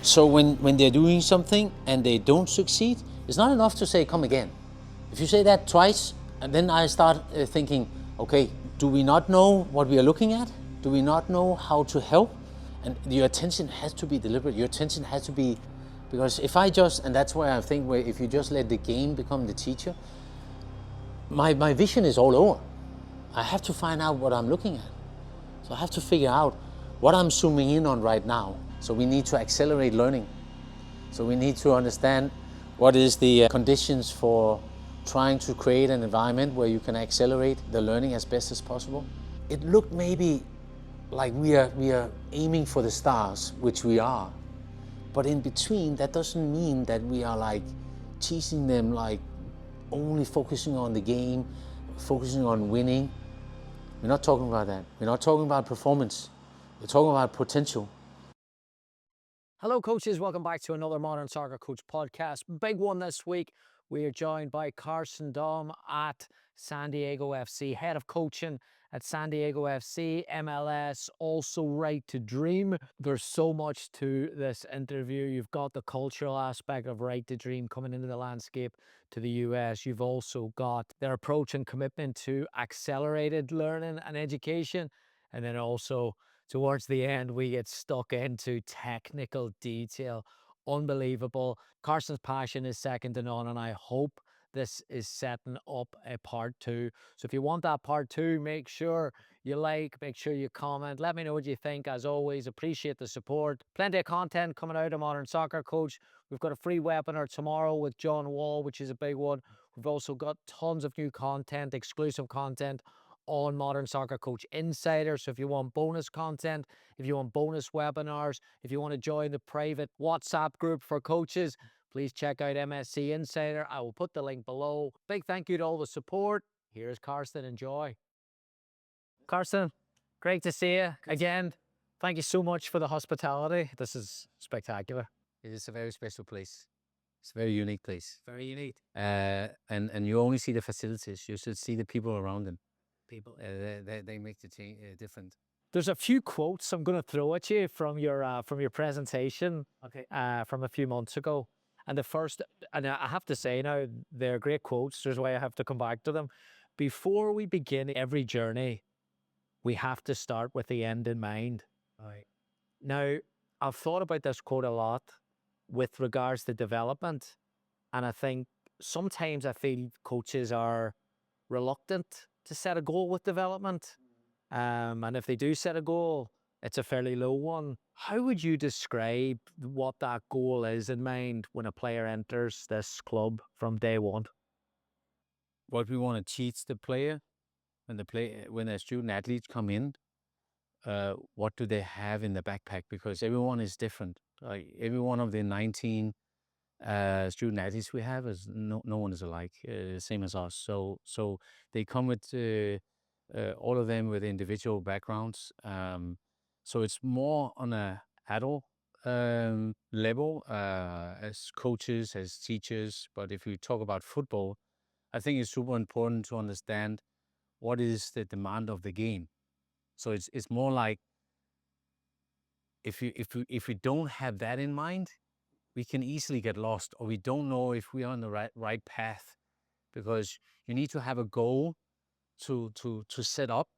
So when they're doing something and they don't succeed, it's not enough to say, come again. If you say that twice, and then I start thinking, okay, do we not know what we are looking at? Do we not know how to help? And your attention has to be deliberate. Your attention has to be, because if I just, and that's why I think if you just let the game become the teacher, my vision is all over. I have to find out what I'm looking at. So I have to figure out what I'm zooming in on right now. So we need to accelerate learning. So we need to understand what is the conditions for trying to create an environment where you can accelerate the learning as best as possible. It looked maybe like we are aiming for the stars, which we are. But in between, that doesn't mean that we are like teasing them, like only focusing on the game, focusing on winning. We're not talking about that. We're not talking about performance. We're talking about potential. Hello, coaches. Welcome back to another Modern Soccer Coach podcast. Big one this week. We are joined by Carsten Dohm at San Diego FC, head of coaching at San Diego FC, MLS, also Right to Dream. There's so much to this interview. You've got the cultural aspect of Right to Dream coming into the landscape to the US. You've also got their approach and commitment to accelerated learning and education. And then also towards the end, we get stuck into technical detail. Unbelievable. Carsten's passion is second to none, and I hope this is setting up a part two. So if you want that part two, make sure you like, make sure you comment. Let me know what you think. As always, appreciate the support. Plenty of content coming out of Modern Soccer Coach. We've got a free webinar tomorrow with John Wall, which is a big one. We've also got tons of new content, exclusive content on Modern Soccer Coach Insider. So if you want bonus content, if you want bonus webinars, if you want to join the private WhatsApp group for coaches, please check out MSC Insider. I will put the link below. Big thank you to all the support. Here's Carsten. Enjoy. Carsten, great to see you again. Thank you so much for the hospitality. This is spectacular. It is a very special place. It's a very unique place. Very unique. And you only see the facilities. You should see the people around them. People, they make the different. There's a few quotes I'm going to throw at you from your presentation, Okay. from a few months ago. And the first, and I have to say now, they're great quotes. There's why I have to come back to them. Before we begin every journey, we have to start with the end in mind. Right. Now, I've thought about this quote a lot with regards to development. And I think sometimes I feel coaches are reluctant to set a goal with development. And if they do set a goal, it's a fairly low one. How would you describe what that goal is in mind when a player enters this club from day one? What we want to teach the player when the student athletes come in, what do they have in the backpack? Because everyone is different. Like every one of the 19 student athletes we have is no one is alike, same as us. So they come with all of them with individual backgrounds. So it's more on a adult level as coaches, as teachers. But if we talk about football, I think it's super important to understand what is the demand of the game. So it's more like if we don't have that in mind, we can easily get lost, or we don't know if we are on the right path, because you need to have a goal to set up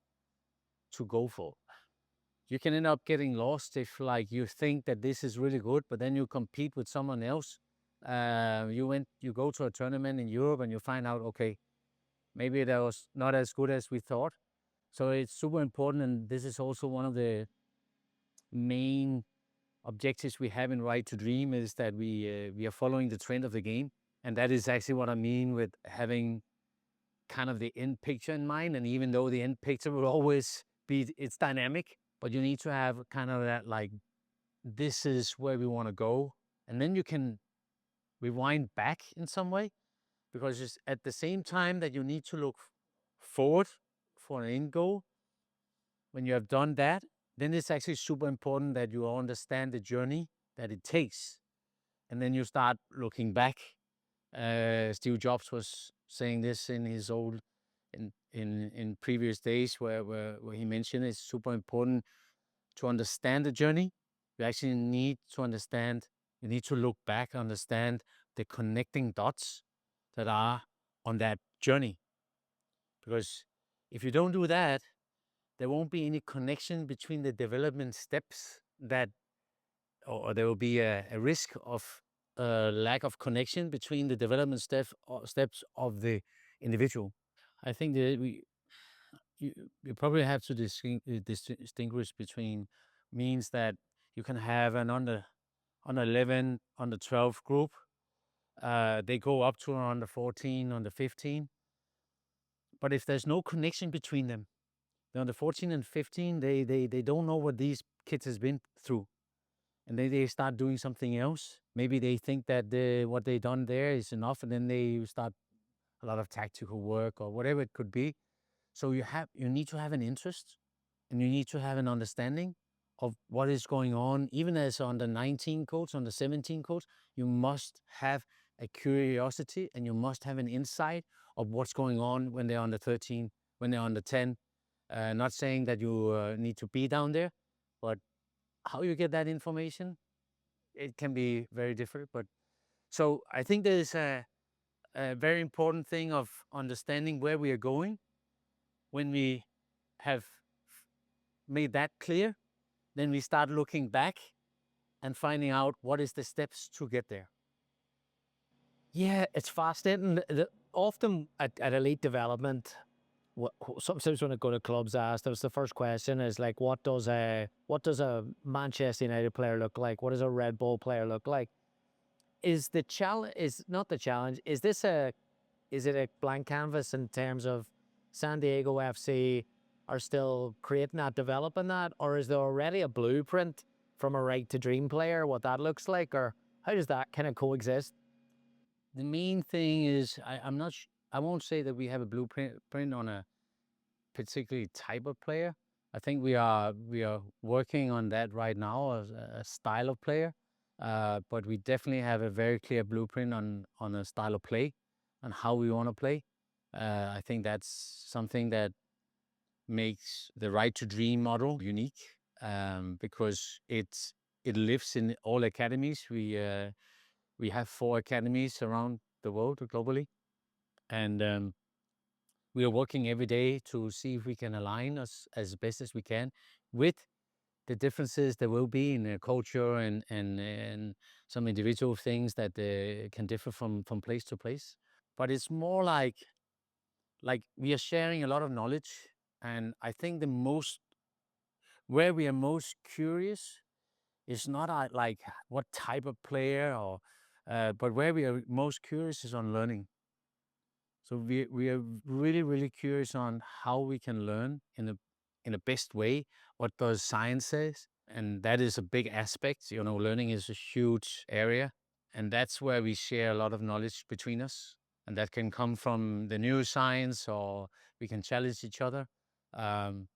to go for. You can end up getting lost if like you think that this is really good, but then you compete with someone else. You go to a tournament in Europe and you find out, okay, maybe that was not as good as we thought. So it's super important, and this is also one of the main objectives we have in Right to Dream, is that we are following the trend of the game. And that is actually what I mean with having kind of the end picture in mind. And even though the end picture will always be, it's dynamic, but you need to have kind of that, like, this is where we want to go. And then you can rewind back in some way, because it's at the same time that you need to look forward for an end goal. When you have done that, then it's actually super important that you understand the journey that it takes. And then you start looking back. Steve Jobs was saying this in his old, in previous days, where he mentioned it's super important to understand the journey. You actually need to understand You need to look back, understand the connecting dots that are on that journey. Because if you don't do that, there won't be any connection between the development steps or there will be a risk of lack of connection between the development steps of the individual. I think that you probably have to distinguish between means that you can have an under 11, under 12 group. They go up to under 14, under 15. But if there's no connection between them, the under 14 and 15, they don't know what these kids has been through. And then they start doing something else. Maybe they think that what they done there is enough, and then they start a lot of tactical work or whatever it could be. So you need to have an interest, and you need to have an understanding of what is going on. Even as under 19 coach, under 17 coach, you must have a curiosity and you must have an insight of what's going on when they're under 13, when they're under 10. Not saying that you need to be down there, but how you get that information, it can be very different. But so I think there's a very important thing of understanding where we are going. When we have made that clear, then we start looking back and finding out what is the steps to get there. Yeah, it's fascinating. Often at elite development, sometimes when I go to clubs, asked, that was the first question is like, what does a Manchester United player look like? What does a Red Bull player look like? Is the challenge, is not the challenge, is it a blank canvas in terms of San Diego FC are still creating that, developing that, or is there already a blueprint from a right to dream player, what that looks like, or how does that kind of coexist? The main thing is I won't say that we have a blueprint on a particular type of player. I think we are working on that right now as a style of player, but we definitely have a very clear blueprint on a style of play, and how we want to play. I think that's something that makes the Right to Dream model unique, because it lives in all academies. We have 4 academies around the world globally, and we are working every day to see if we can align us as best as we can with the differences there will be in culture and some individual things that can differ from place to place. But it's more like we are sharing a lot of knowledge, and I think where we are most curious is not like what type of player but where we are most curious is on learning. So we are really curious on how we can learn in a best way. What does science says? And that is a big aspect. Learning is a huge area, and that's where we share a lot of knowledge between us. And that can come from the neuroscience, or we can challenge each other. Um,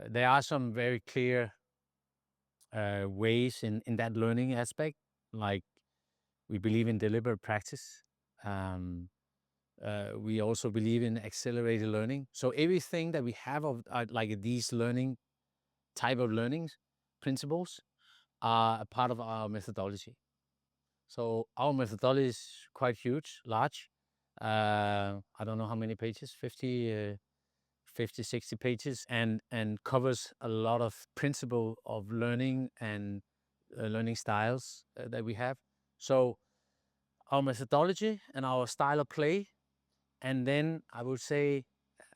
there are some very clear ways in that learning aspect, like we believe in deliberate practice. We also believe in accelerated learning. So everything that we have of like these type of learnings principles are a part of our methodology. So our methodology is quite huge, large. I don't know how many pages, 50, 60 pages, and covers a lot of principle of learning and learning styles that we have. So our methodology and our style of play, and then I would say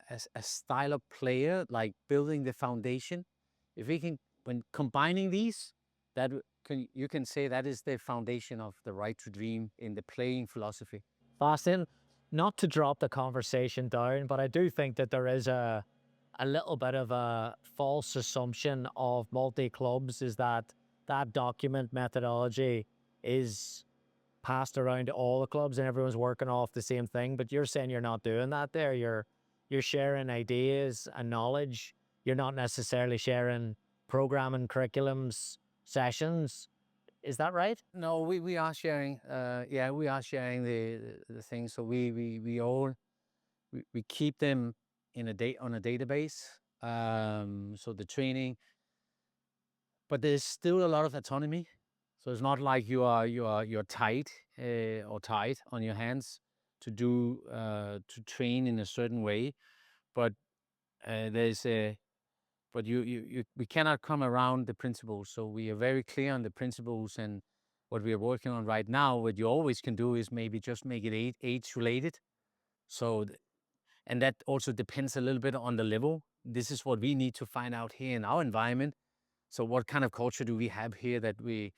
as a style of player, like building the foundation. If we can, when combining these, you can say that is the foundation of the Right to Dream in the playing philosophy. Fascinating. Not to drop the conversation down, but I do think that there is a little bit of a false assumption of multi clubs is that document methodology is passed around to all the clubs and everyone's working off the same thing. But you're saying you're not doing that there. You're sharing ideas and knowledge. You're not necessarily sharing programming, curriculums, sessions. Is that right? No, we are sharing. Yeah, we are sharing the things. So we all we keep them on a database. So the training, but there's still a lot of autonomy. So it's not like you're tight or tied on your hands to do to train in a certain way, but there's a but we cannot come around the principles. So we are very clear on the principles, and what we are working on right now. What you always can do is maybe just make it age related. So and that also depends a little bit on the level. This is what we need to find out here in our environment. So what kind of culture do we have here that we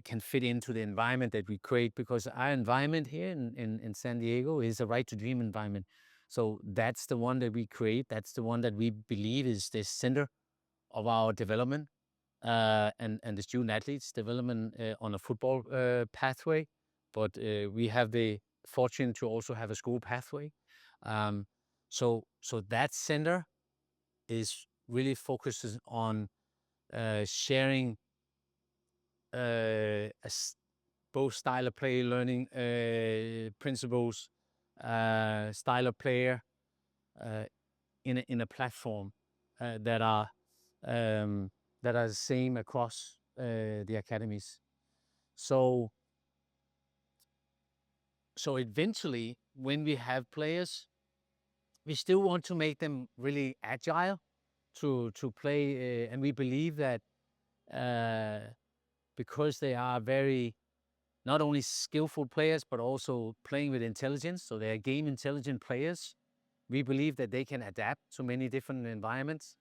can fit into the environment that we create? Because our environment here in San Diego is a right to dream environment. So that's the one that we create. That's the one that we believe is the center of our development and the student athletes development on a football pathway. But we have the fortune to also have a school pathway. Um, so that center is really focuses on sharing both style of play, learning principles, style of player in a platform that are the same across the academies. So eventually, when we have players, we still want to make them really agile to play, and we believe that because they are very not only skillful players but also playing with intelligence, so they are game intelligent players. We believe that they can adapt to many different environments.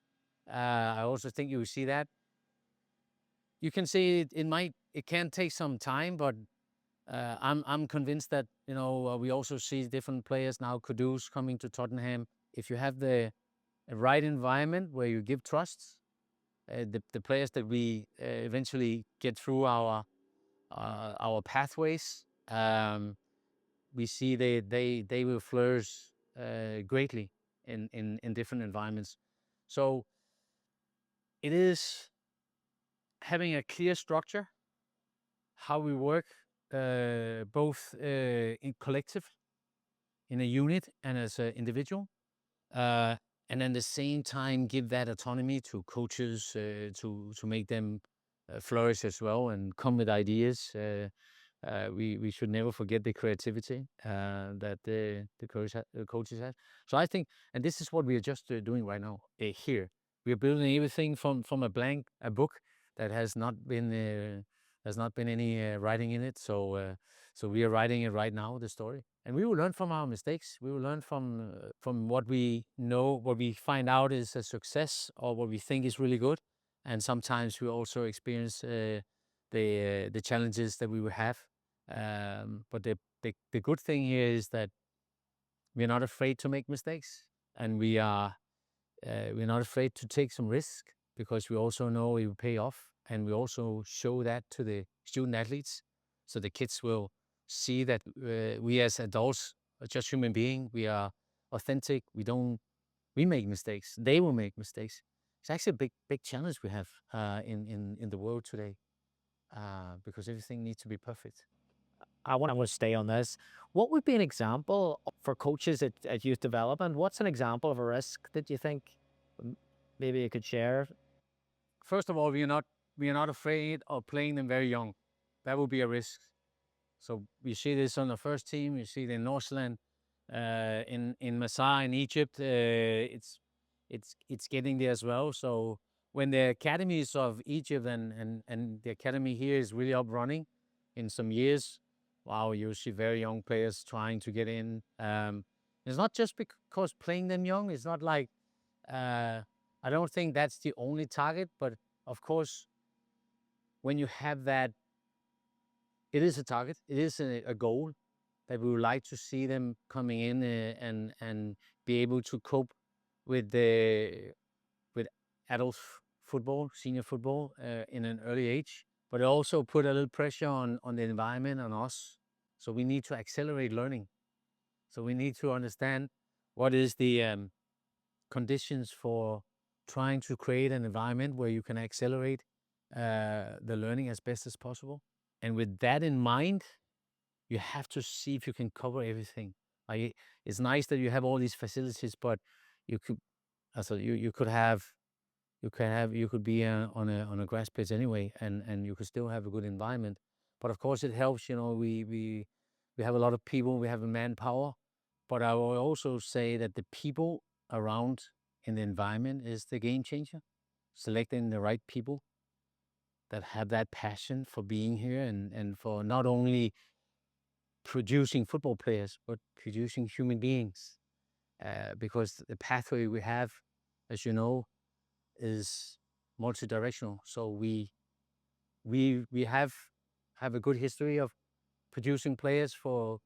I also think you see that. You can say it can take some time, but I'm convinced that we also see different players now. Kudus coming to Tottenham. If you have the right environment where you give trust, the players that we eventually get through our pathways, we see they will flourish greatly in different environments. So it is having a clear structure, how we work, both in collective, in a unit, and as an individual, and at the same time give that autonomy to coaches to make them flourish as well and come with ideas. We should never forget the creativity that the coaches have. So I think, and this is what we are just doing right now here. We are building everything from a book that has not been any writing in it. So we are writing it right now, the story, and we will learn from our mistakes. We will learn from what we know, what we find out is a success, or what we think is really good, and sometimes we also experience the challenges that we will have. But the good thing here is that we're not afraid to make mistakes, and we're not afraid to take some risk, because we also know it will pay off, and we also show that to the student athletes, so the kids will see that we as adults are just human beings. We are authentic. We make mistakes. They will make mistakes. It's actually a big challenge we have in the world today, because everything needs to be perfect. I want to stay on this. What would be an example for coaches at youth development? What's an example of a risk that you think maybe you could share? First of all, we are not afraid of playing them very young. That would be a risk. So we see this on the first team. You see it in Northland, in Massa in Egypt. It's getting there as well. So when the academies of Egypt and the academy here is really up running in some years, wow, you see very young players trying to get in. It's not just because playing them young. It's not like I don't think that's the only target, but of course, when you have that, it is a target. It is a goal that we would like to see them coming in and be able to cope with with adult football, senior football in an early age, but it also put a little pressure on the environment, on us. So we need to accelerate learning. So we need to understand what is the conditions for trying to create an environment where you can accelerate the learning as best as possible. And with that in mind, you have to see if you can cover everything. It's nice that you have all these facilities, but you could you could have You could be on a grass pitch anyway, and you could still have a good environment. But of course, it helps. We have a lot of people. We have a manpower, but I will also say that the people around in the environment is the game changer. Selecting the right people that have that passion for being here and for not only producing football players but producing human beings. Because the pathway we have, as you know, is multi-directional. So we have a good history of producing players for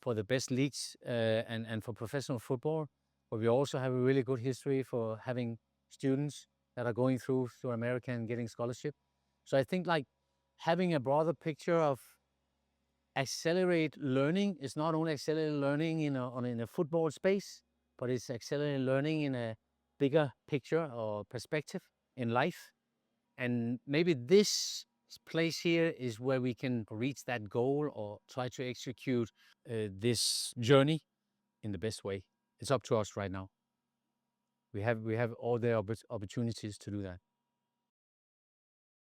the best leagues and for professional football, but we also have a really good history for having students that are going through America and getting scholarship. So I think like having a broader picture of accelerate learning is not only accelerate learning in a football space, but it's accelerate learning in a bigger picture or perspective in life. And maybe this place here is where we can reach that goal or try to execute this journey in the best way. It's up to us right now. We have all the opportunities to do that.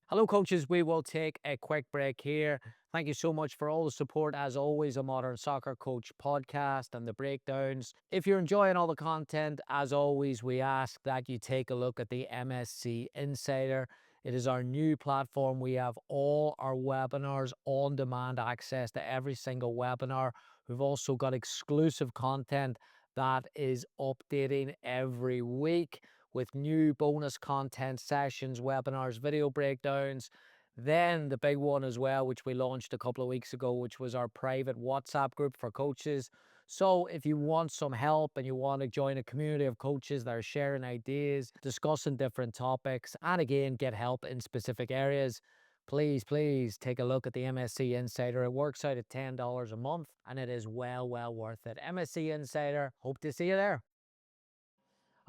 Hello, coaches. We will take a quick break here. Thank you so much for all the support, as always, a Modern Soccer Coach podcast and the breakdowns. If you're enjoying all the content, as always, we ask that you take a look at the MSC Insider. It is our new platform. We have all our webinars on demand, access to every single webinar. We've also got exclusive content that is updating every week with new bonus content, sessions, webinars, video breakdowns. Then the big one as well, which we launched a couple of weeks ago, which was our private WhatsApp group for coaches. So if you want some help and you want to join a community of coaches that are sharing ideas, discussing different topics, and again, get help in specific areas, please take a look at the MSC Insider. It works out at $10 a month and it is well worth it. MSC Insider, hope to see you there.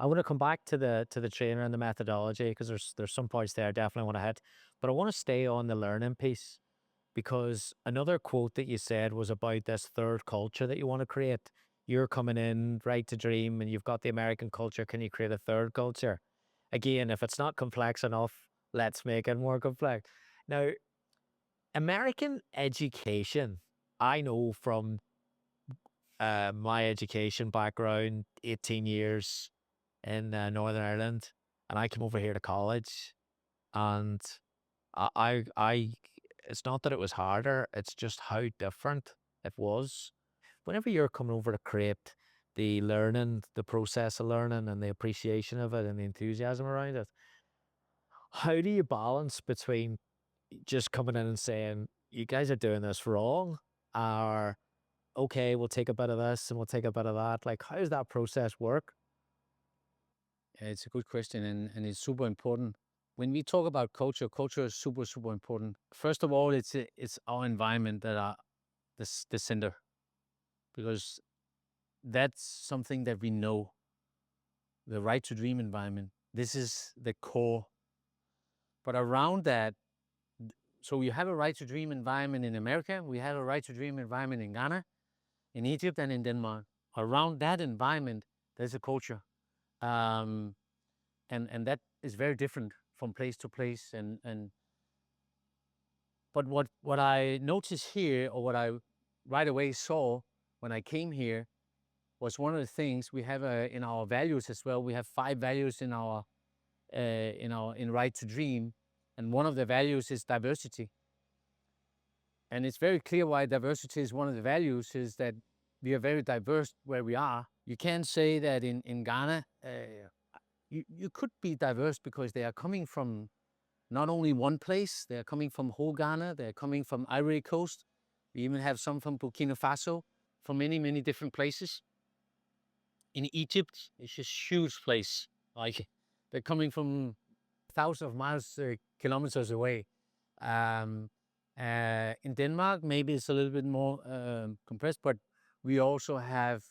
I want to come back to the trainer and the methodology because there's some points there I definitely want to hit, but I want to stay on the learning piece because another quote that you said was about this third culture that you want to create. You're coming in right to dream and you've got the American culture. Can you create a third culture? Again, if it's not complex enough, let's make it more complex. Now, American education, I know from my education background, 18 years in Northern Ireland, and I came over here to college, and I it's not that it was harder, it's just how different it was. Whenever you're coming over to create the learning, the process of learning and the appreciation of it and the enthusiasm around it, how do you balance between just coming in and saying, you guys are doing this wrong, or okay, we'll take a bit of this and we'll take a bit of that? Like, how does that process work? It's a good question, and it's super important. When we talk about culture, culture is super important. First of all, it's our environment that are the center, because that's something that we know. The right to dream environment. This is the core. But around that, so we have a right to dream environment in America. We have a right to dream environment in Ghana, in Egypt, and in Denmark. Around that environment, there's a culture. And that is very different from place to place. But what I noticed here, or what I right away saw when I came here, was one of the things we have in our values as well. We have 5 values in our in Right to Dream, and one of the values is diversity. And it's very clear why diversity is one of the values, is that we are very diverse where we are. You can't say that in Ghana, you could be diverse because they are coming from not only one place, they are coming from whole Ghana, they're coming from Ivory Coast. We even have some from Burkina Faso, from many different places. In Egypt, it's a huge place. Like, they're coming from thousands of miles, kilometers away. In Denmark, maybe it's a little bit more compressed, but we also have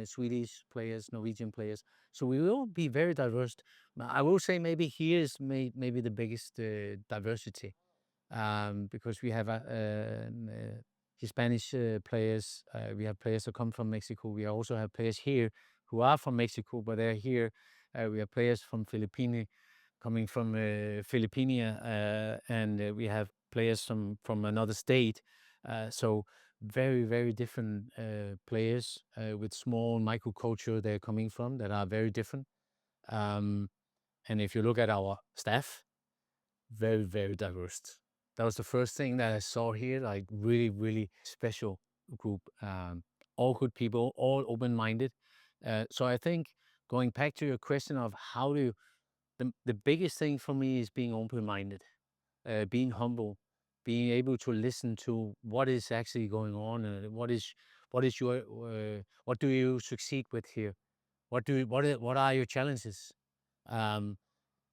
Swedish players, Norwegian players. So we will be very diverse. I will say maybe here is maybe the biggest diversity, because we have Hispanic players. We have players that come from Mexico. We also have players here who are from Mexico, but they're here We have players from Philippines coming from Philippines, and we have players from another state. So very, very different players with small microculture they're coming from that are very different. And if you look at our staff, very, very diverse. That was the first thing that I saw here, like really, really special group. All good people, all open-minded. So I think going back to your question of how do you, the biggest thing for me is being open-minded, being humble, being able to listen to what is actually going on, and what is your what do you succeed with here? What are your challenges? Um,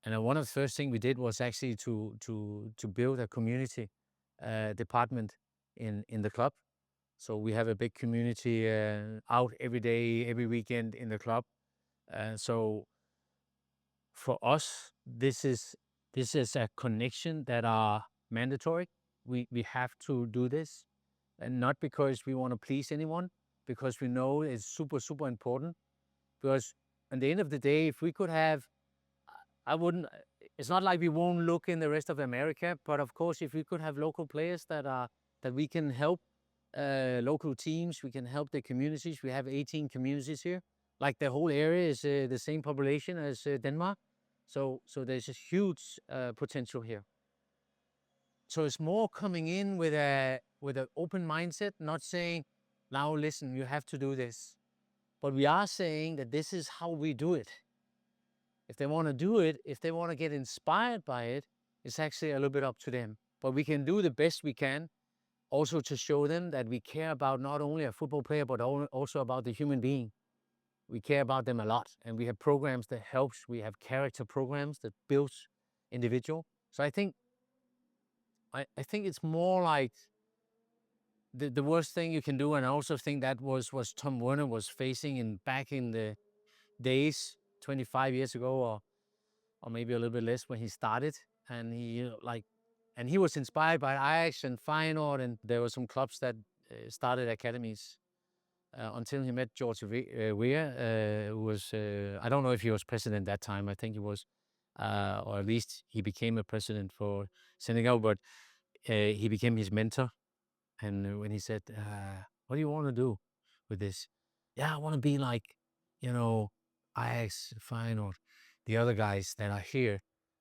and one of the first things we did was actually to build a community department in the club. So we have a big community out every day, every weekend in the club. So for us, this is a connection that are mandatory. We have to do this, and not because we want to please anyone, because we know it's super, super important. Because at the end of the day, if we could have, I wouldn't. It's not like we won't look in the rest of America, but of course, if we could have local players that we can help, local teams, we can help the communities. We have 18 communities here. Like the whole area is the same population as Denmark, so there's a huge potential here. So it's more coming in with an open mindset, not saying, now listen, you have to do this, but we are saying that this is how we do it. If they want to do it, if they want to get inspired by it, it's actually a little bit up to them. But we can do the best we can, also to show them that we care about not only a football player, but also about the human being. We care about them a lot, and we have programs that helps. We have character programs that builds individual. So I think it's more like the worst thing you can do, and I also think that was Tom Werner was facing back in the days 25 years ago, or maybe a little bit less when he started. And and he was inspired by Ajax and Feyenoord, and there were some clubs that started academies until he met George Weah, who was, I don't know if he was president that time. I think he was, or at least he became a president for Senegal, but he became his mentor. And when he said, what do you want to do with this? Yeah, I want to be like, Ajax, Feyenoord, the other guys that are here.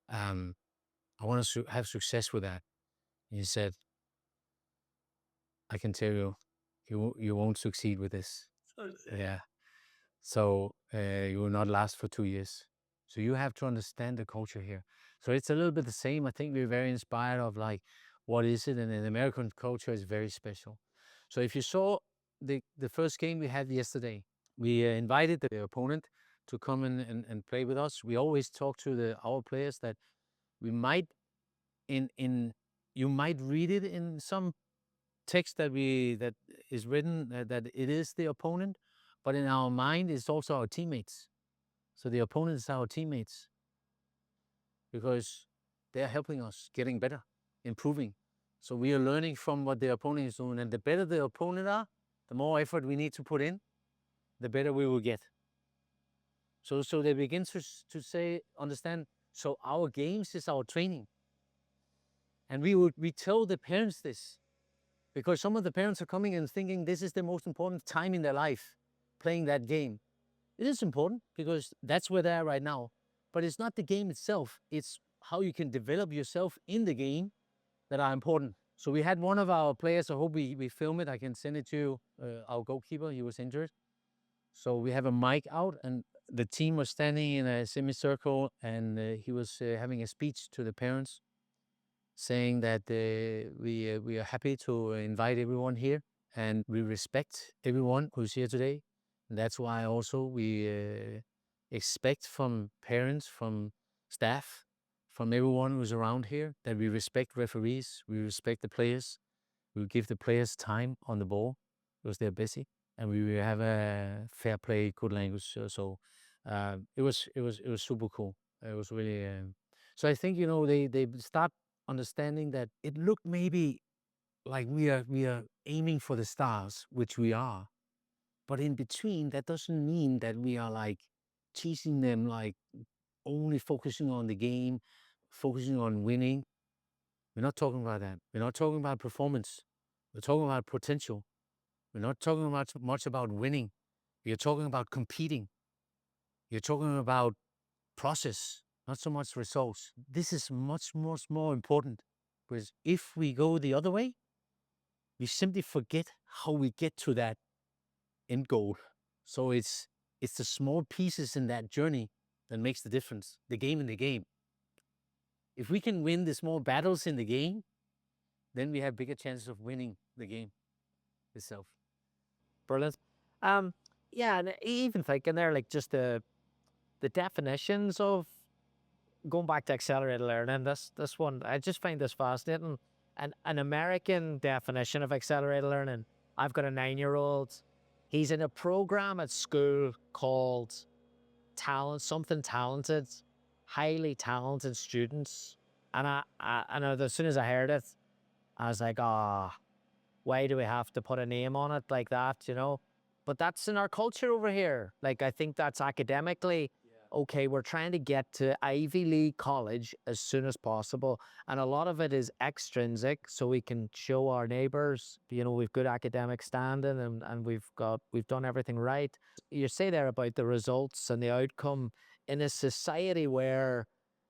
I want to have success with that. And he said, I can tell you, you won't succeed with this. Yeah. So you will not last for 2 years. So you have to understand the culture here. So it's a little bit the same. I think we're very inspired of like, what is it? And the American culture is very special. So if you saw the first game we had yesterday, we invited the opponent to come and play with us. We always talk to our players that we might you might read it in some text that is written that it is the opponent, but in our mind it's also our teammates. So the opponent is our teammates because they're helping us getting better, improving. So we are learning from what the opponent is doing, and the better the opponent are, the more effort we need to put in, the better we will get. So they begin to understand. So our games is our training, and we tell the parents this. Because some of the parents are coming and thinking this is the most important time in their life, playing that game. It is important because that's where they are right now. But it's not the game itself. It's how you can develop yourself in the game that are important. So we had one of our players, I hope we film it. I can send it to our goalkeeper. He was injured. So we have a mic out, and the team was standing in a semicircle, and he was having a speech to the parents, saying that we are happy to invite everyone here, and we respect everyone who's here today. And that's why also we expect from parents, from staff, from everyone who's around here, that we respect referees, we respect the players, we give the players time on the ball because they're busy, and we will have a fair play, good language. It was super cool. It was really. So I think they start understanding that it looked maybe like we are aiming for the stars, which we are, but in between that doesn't mean that we are like teaching them like only focusing on the game, focusing on winning. We're not talking about that. We're not talking about performance. We're talking about potential. We're not talking much about winning. We're talking about competing. You're talking about process, not so much results. This is much more important, because if we go the other way, we simply forget how we get to that end goal. So it's the small pieces in that journey that makes the difference. The game in the game. If we can win the small battles in the game, then we have bigger chances of winning the game itself. Brilliant. Yeah, and even thinking there, like just the definitions of going back to accelerated learning. This one, I just find this fascinating. An American definition of accelerated learning. I've got a 9-year-old. He's in a program at school called something talented, highly talented students. And as soon as I heard it, I was like, ah, why do we have to put a name on it like that, you know? But that's in our culture over here. Like, I think that's academically, okay, we're trying to get to Ivy League college as soon as possible. And a lot of it is extrinsic, so we can show our neighbors, you know, we've good academic standing and we've done everything right. You say there about the results and the outcome in a society where,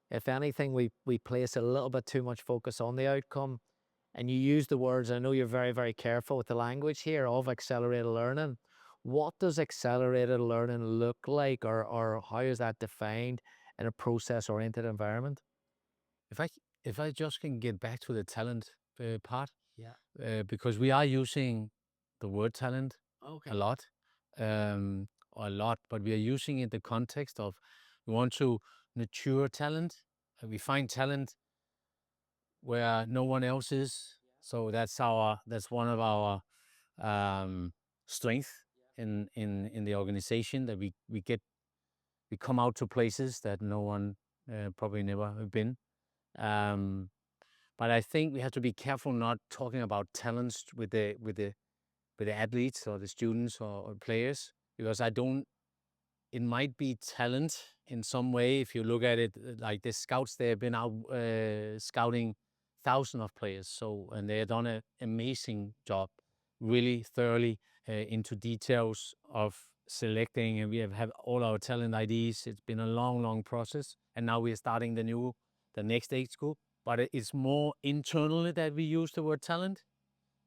if anything, we place a little bit too much focus on the outcome. And you use the words, I know you're very, very careful with the language here, of accelerated learning. What does accelerated learning look like, or how is that defined in a process-oriented environment? If I just can get back to the talent part, Yeah. because we are using the word talent Okay. a lot, but we are using it in the context of we want to nurture talent. We find talent where no one else is. So that's one of our strength in the organization, that we come out to places that no one probably never have been. But I think we have to be careful not talking about talents with the athletes or the students or players, because it might be talent in some way. If you look at it, like the scouts, they have been out scouting thousands of players. So, and they have done an amazing job, really thoroughly into details of selecting, and we have all our talent IDs. It's been a long process, and now we are starting the next age group. But it's more internally that we use the word talent,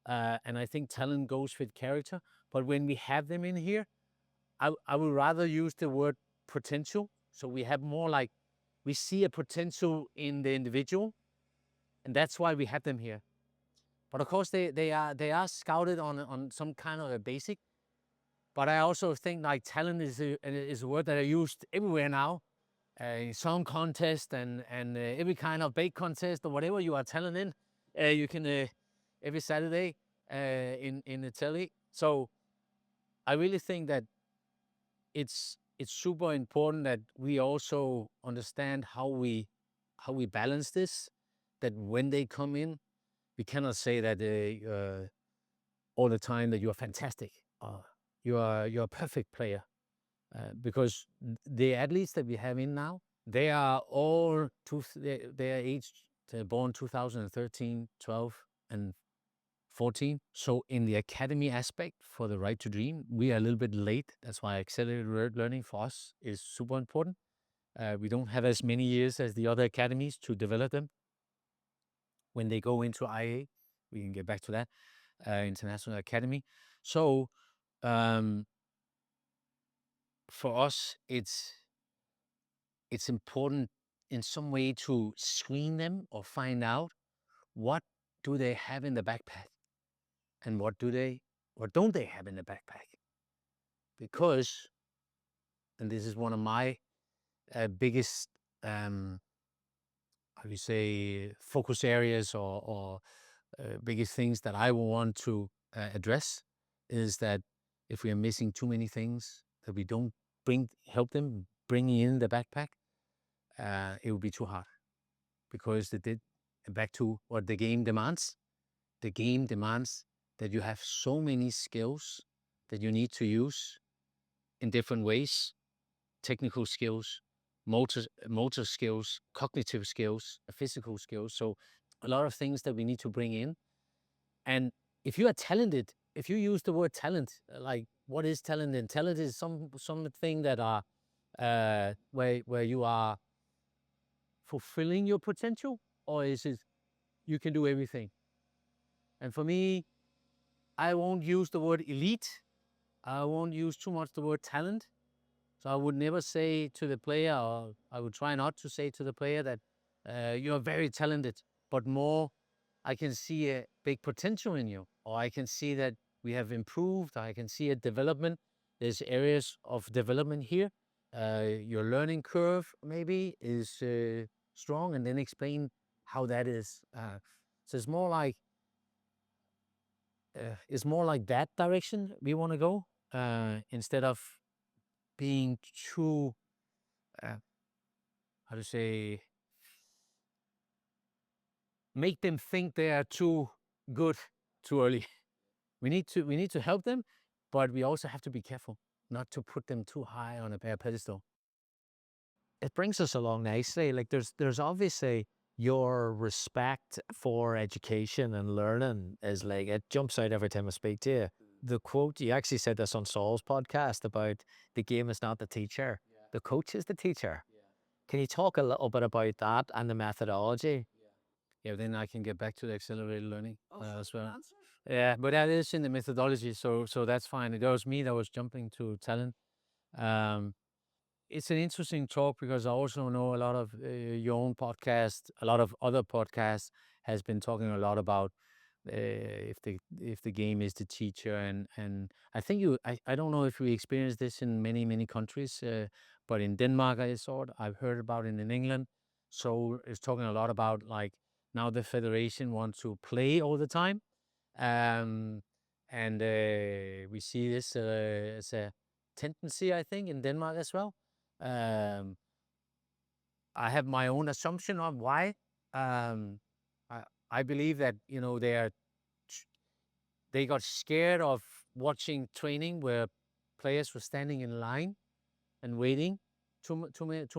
and I think talent goes with character. But when we have them in here, I would rather use the word potential. So we have more like, we see a potential in the individual, and that's why we have them here. But of course, they are scouted on some kind of a basic. But I also think like talent is a word that are used everywhere now, in song contest and every kind of bake contest or whatever you are talent in. You can every Saturday in the telly. So I really think that it's super important that we also understand how we balance this. That when they come in, we cannot say that all the time that you are fantastic, you're a perfect player, because the athletes that we have in now, they are all they are aged, born 2013, 12, and 14. So in the academy aspect for the Right to Dream, we are a little bit late. That's why accelerated learning for us is super important. We don't have as many years as the other academies to develop them. When they go into IA, we can get back to that, International Academy. So for us, it's important in some way to screen them or find out what do they have in the backpack, and what don't they have in the backpack. Because, and this is one of my biggest, how do you say, focus areas, or biggest things that I want to address, is that if we are missing too many things that we don't help them bringing in the backpack, it will be too hard, because back to what the game demands. The game demands that you have so many skills that you need to use in different ways technical skills, motor skills, cognitive skills, physical skills. So a lot of things that we need to bring in. And if you are talented, if you use the word talent, like what is talent? And talent is something that are where you are fulfilling your potential, or is it you can do everything? And for me, I won't use the word elite. I won't use too much the word talent. So I would never say to the player, or I would try not to say to the player that you are very talented, but more, I can see a big potential in you, or I can see that we have improved. I can see a development. There's areas of development here. Your learning curve maybe is strong, and then explain how that is. So it's more like that direction we want to go, instead of being too, how to say, make them think they are too good too early. We need to help them, but we also have to be careful not to put them too high on a pedestal. It brings us along nicely. Like there's obviously your respect for education and learning is like it jumps out every time I speak to you. The quote you actually said this on Saul's podcast about the game is not the teacher, the coach is the teacher. Can you talk a little bit about that and the methodology? Yeah, then I can get back to the accelerated learning as well. Yeah, but that is in the methodology, so that's fine. It was me that was jumping to talent. Um, it's an interesting talk because I also know a lot of your own podcast, a lot of other podcasts has been talking a lot about if the game is the teacher, and I think I don't know if we experience this in many countries, but in Denmark I saw it. I've heard about it in England. So it's talking a lot about like now the federation wants to play all the time, um, and we see this as a tendency, I think, in Denmark as well. Um, I have my own assumption on why. Um, I believe that they got scared of watching training where players were standing in line and waiting too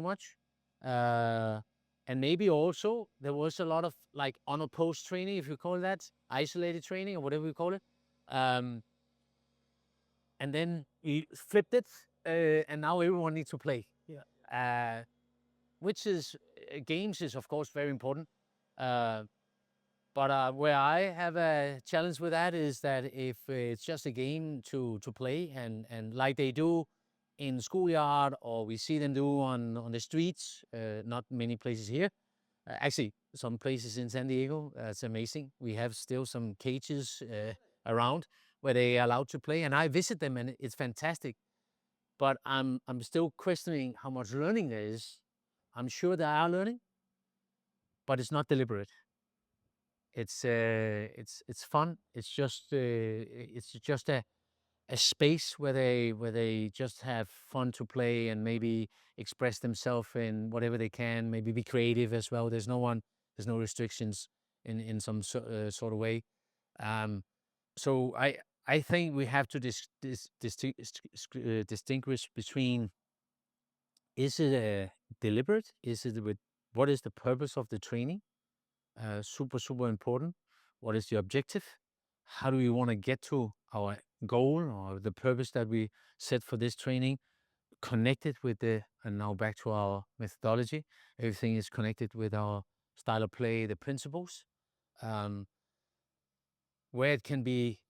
much. Uh, and maybe also there was a lot of like on a post training, if you call that isolated training or whatever you call it. Um, and then we flipped it, and now everyone needs to play. Yeah. Which is games is of course very important. But where I have a challenge with that is that if it's just a game to play and like they do in schoolyard or we see them do on the streets, not many places here. Actually, some places in San Diego, it's amazing. We have still some cages around where they are allowed to play, and I visit them, and it's fantastic. But I'm still questioning how much learning there is. I'm sure they are learning, but it's not deliberate. It's fun. It's just a space where they just have fun to play and maybe express themselves in whatever they can. Maybe be creative as well. There's no restrictions in some sort of way. Um, so I think we have to distinguish between, is it deliberate? Is it with what is the purpose of the training? Super important. What is the objective? How do we want to get to our goal or the purpose that we set for this training? Connected with and now back to our methodology. Everything is connected with our style of play, the principles. Um, where it can be,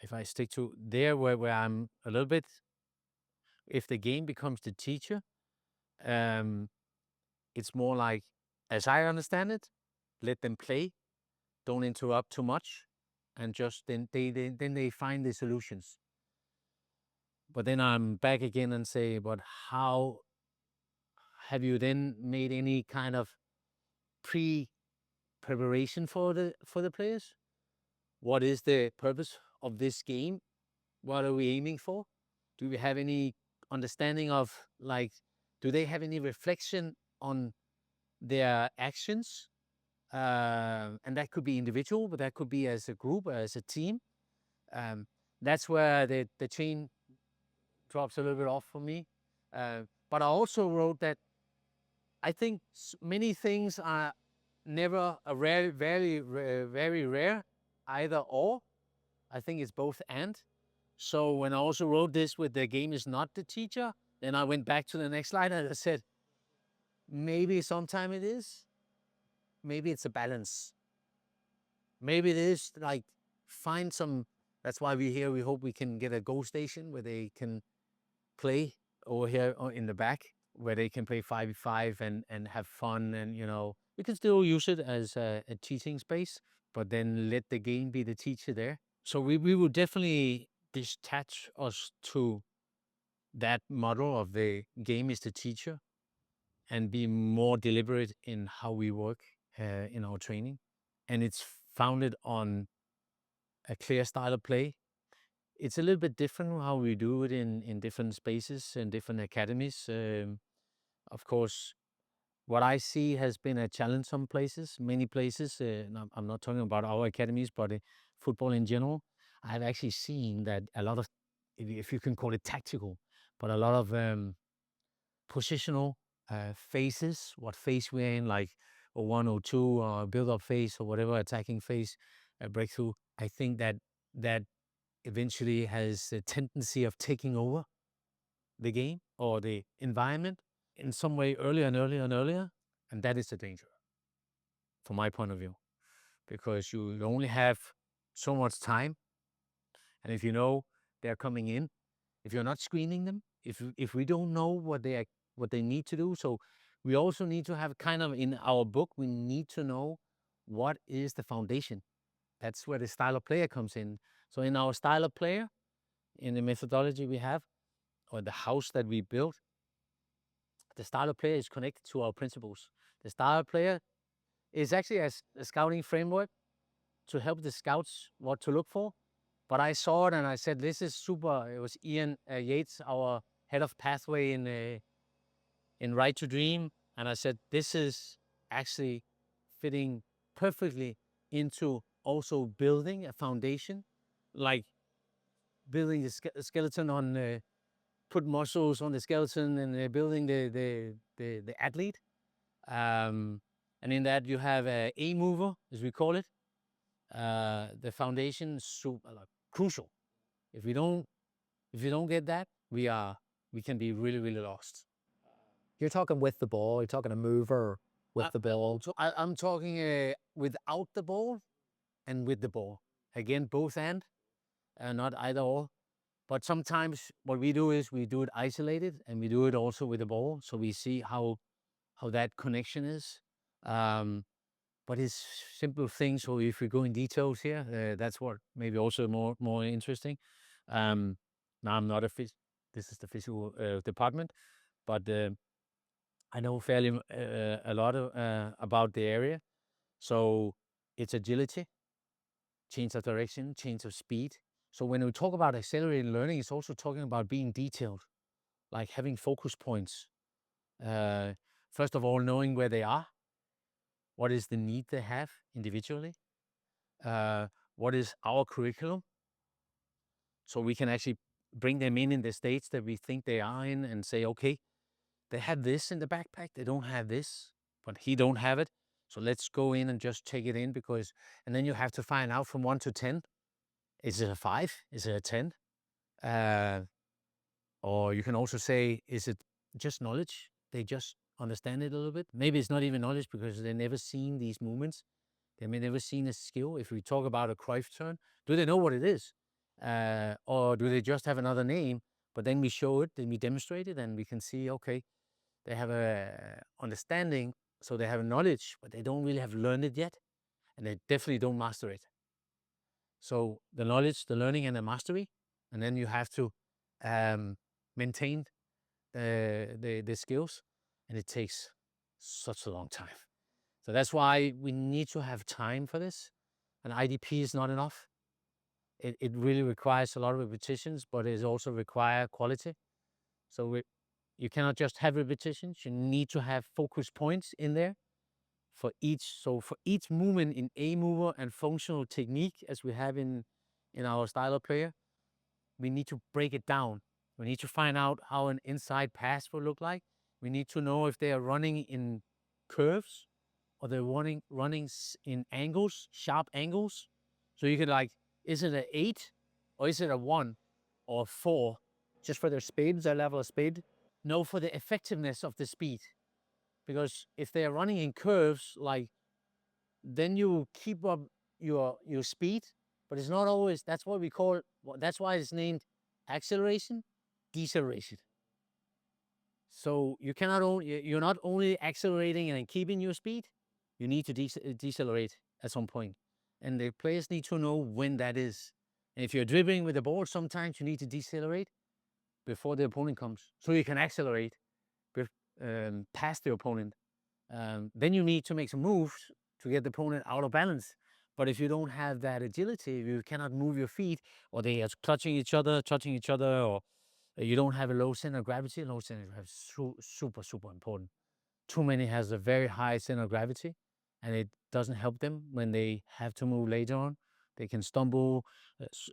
if I stick to there, where I'm a little bit, if the game becomes the teacher, um, it's more like, as I understand it, let them play, don't interrupt too much, and just then they find the solutions. But then I'm back again and say, but how have you then made any kind of preparation for the players? What is the purpose of this game? What are we aiming for? Do we have any understanding of, like, do they have any reflection on their actions? And that could be individual, but that could be as a group, as a team. That's where the chain drops a little bit off for me. But I also wrote that I think many things are never a rare, very rare, either or. I think it's both and. So when I also wrote this with the game is not the teacher, then I went back to the next slide and I said, maybe sometime it is, maybe it's a balance. Maybe it is like find some, that's why we're here. We hope we can get a goal station where they can play over here in the back, where they can play 5v5 and have fun. And, you know, we can still use it as a teaching space, but then let the game be the teacher there. So we will definitely detach us to that model of the game is the teacher and be more deliberate in how we work in our training. And it's founded on a clear style of play. It's a little bit different how we do it in different spaces and different academies. Of course, what I see has been a challenge some places, many places. I'm not talking about our academies, but football in general. I've actually seen that a lot of, if you can call it tactical, but a lot of positional phases, what phase we're in, like a 1 or 2 or build-up phase or whatever, attacking phase, breakthrough. I think that eventually has a tendency of taking over the game or the environment in some way earlier and earlier and earlier. And that is the danger from my point of view, because you only have so much time. And if you know they're coming in, if you're not screening them, if we don't know what they need to do, so we also need to have kind of in our book, we need to know what is the foundation. That's where the style of player comes in. So in our style of player, in the methodology we have, or the house that we built, the style of player is connected to our principles. The style of player is actually a scouting framework to help the scouts what to look for. But I saw it and I said, this is super. It was Ian Yates, our head of pathway in Right to Dream. And I said, this is actually fitting perfectly into also building a foundation, like building the skeleton on, put muscles on the skeleton and building the athlete. And in that you have a mover, as we call it. The foundation is super, crucial. If you don't get that, we can be really, really lost. You're talking with the ball, you're talking a mover with the ball. I'm talking without the ball and with the ball. Again, both and not either or. But sometimes what we do is we do it isolated and we do it also with the ball. So we see how that connection is. But it's simple things. So if we go in details here, that's what maybe also more interesting. Now I'm not this is the physical department, but I know fairly a lot about the area. So it's agility, change of direction, change of speed. So when we talk about accelerated learning, it's also talking about being detailed, like having focus points. First of all, knowing where they are, what is the need they have individually, what is our curriculum, so we can actually bring them in the states that we think they are in and say, okay, they have this in the backpack, they don't have this, but he don't have it. So let's go in and just take it in and then you have to find out from 1 to 10. Is it a 5? Is it a 10? Or you can also say, is it just knowledge? They just understand it a little bit. Maybe it's not even knowledge because they've never seen these movements. They may never seen a skill. If we talk about a Cruyff turn, do they know what it is? Or do they just have another name? But then we show it, then we demonstrate it, and we can see, okay, they have a understanding, so they have a knowledge, but they don't really have learned it yet, and they definitely don't master it. So the knowledge, the learning, and the mastery, and then you have to maintain the skills, and it takes such a long time. So that's why we need to have time for this. An IDP is not enough. It really requires a lot of repetitions, but it also requires quality. So you cannot just have repetitions. You need to have focus points in there for each. So for each movement in a mover and functional technique, as we have in our style of player, we need to break it down We need to find out how an inside pass will look like. We need to know if they are running in curves or they're running in angles, sharp angles. So you can like, is it an 8 or is it a 1 or 4? Just for their speed, their level of speed? No, for the effectiveness of the speed. Because if they are running in curves, like, then you keep up your speed, but it's not always. That's what we call. That's why it's named acceleration, deceleration. So you cannot only you're not only accelerating and keeping your speed, you need to decelerate at some point, and the players need to know when that is. And if you're dribbling with the ball, sometimes you need to decelerate before the opponent comes, so you can accelerate past the opponent. Then you need to make some moves to get the opponent out of balance. But if you don't have that agility, you cannot move your feet, or they are touching each other, or you don't have a low center of gravity. Low center of gravity is super, super important. Too many has a very high center of gravity, and it doesn't help them when they have to move later on. They can stumble.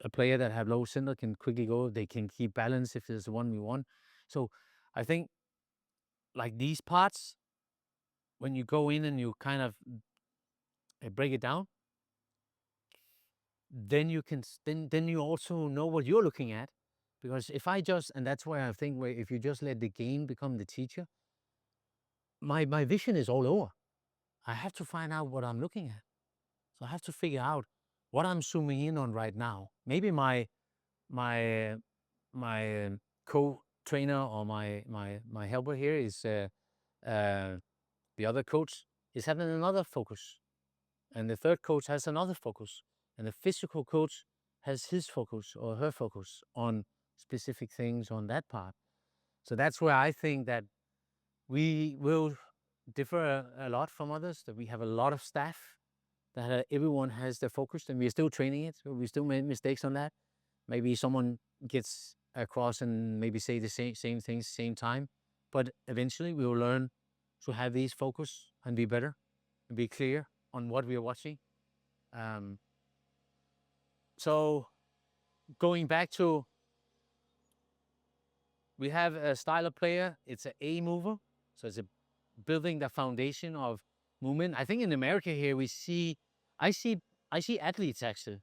A player that have low center can quickly go. They can keep balance if there's a 1v1. So I think like these parts, when you go in and you kind of break it down, then you can then you also know what you're looking at. Because if I just, and that's why I think where if you just let the game become the teacher, my vision is all over. I have to find out what I'm looking at. So I have to figure out what I'm zooming in on right now. Maybe my my co-trainer or my helper here is the other coach is having another focus, and the third coach has another focus, and the physical coach has his focus or her focus on specific things on that part. So that's where I think that we will differ a lot from others, that we have a lot of staff, that everyone has their focus, and we're still training it. So we still make mistakes on that. Maybe someone gets across and maybe say the same things same time, but eventually we will learn to have these focus and be better and be clear on what we are watching. So going back to, we have a style of player. It's an A mover, so it's a building the foundation of movement. I think in America here I see athletes actually.